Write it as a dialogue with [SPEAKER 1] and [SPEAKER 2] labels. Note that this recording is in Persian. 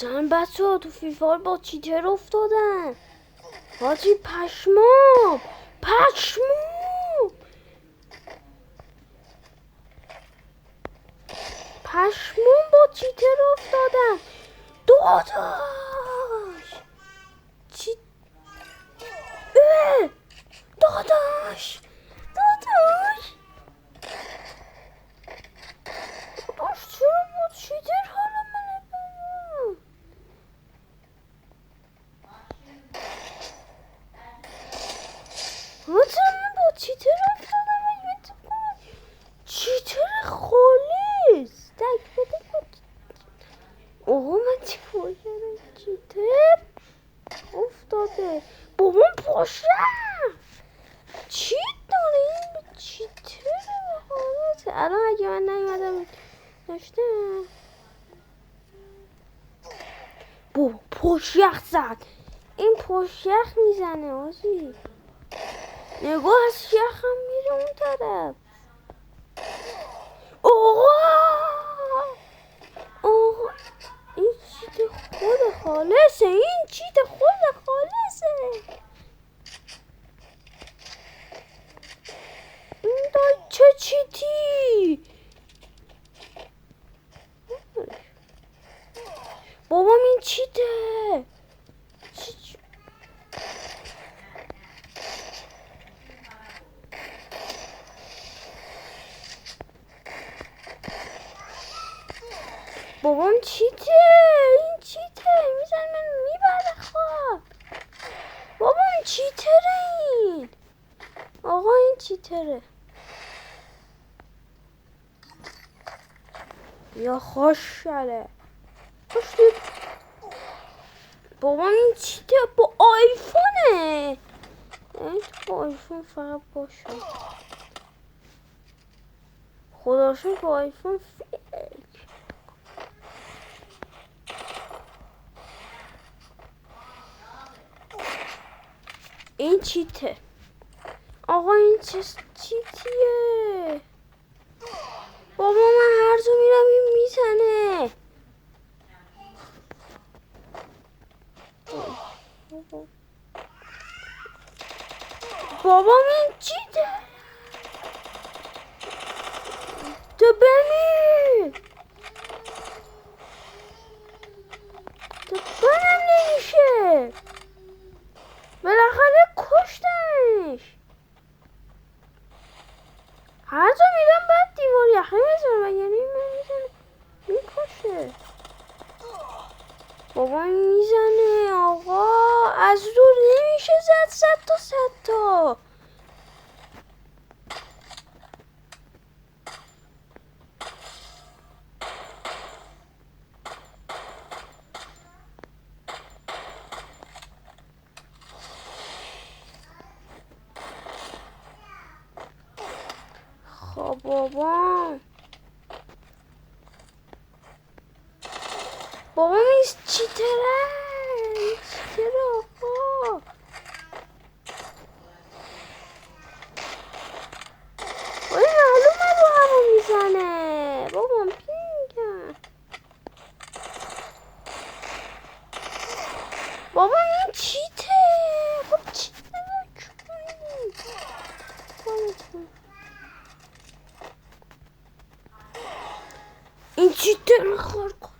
[SPEAKER 1] مثلا بچه ها تو فیفا با چیتر افتادن حاجی. پشمام با چیتر افتادن. داداش چی داداش چرا با چیتر حالا من با چیتر افتادم. چیتر خالص تک به تک. اوه من چی کردم؟ چیتر افتاده. بابام پاشم چی داره این چیتر خالص. الان اگه من نیومدم داشتم بابا پاشیخ زد. این پاشیخ میزنه آجی. نگاه از شیخم میره اون طرف. آقا این چیت خود خالصه. این دای چه چیتی بابام این چیته. بابام چیته. این چیته میزن من میبره خواب. بابا این چیتره. این آقا این چیتره. یا خوشحاله بابا این چیته با آیفونه. این با آیفون فقط باشه. خداشون با آیفون این چیته. آقا این چه چیتیه. بابا من هر جا میرم این میزنه. بابا این چیته. تو بمیر. تو بنم نمیشه. بالاخره کشتنش. هر جا میرم باید دیوار یخی میزنم. یعنی من میکشه. بابا میزنه آقا. از دور نمیشه زد. صد تا خب بابا این چیتره. آقا این معلومه رو همون میزنه. بابا میگم بابا این چیته. خب چیته این چیته خارکوس.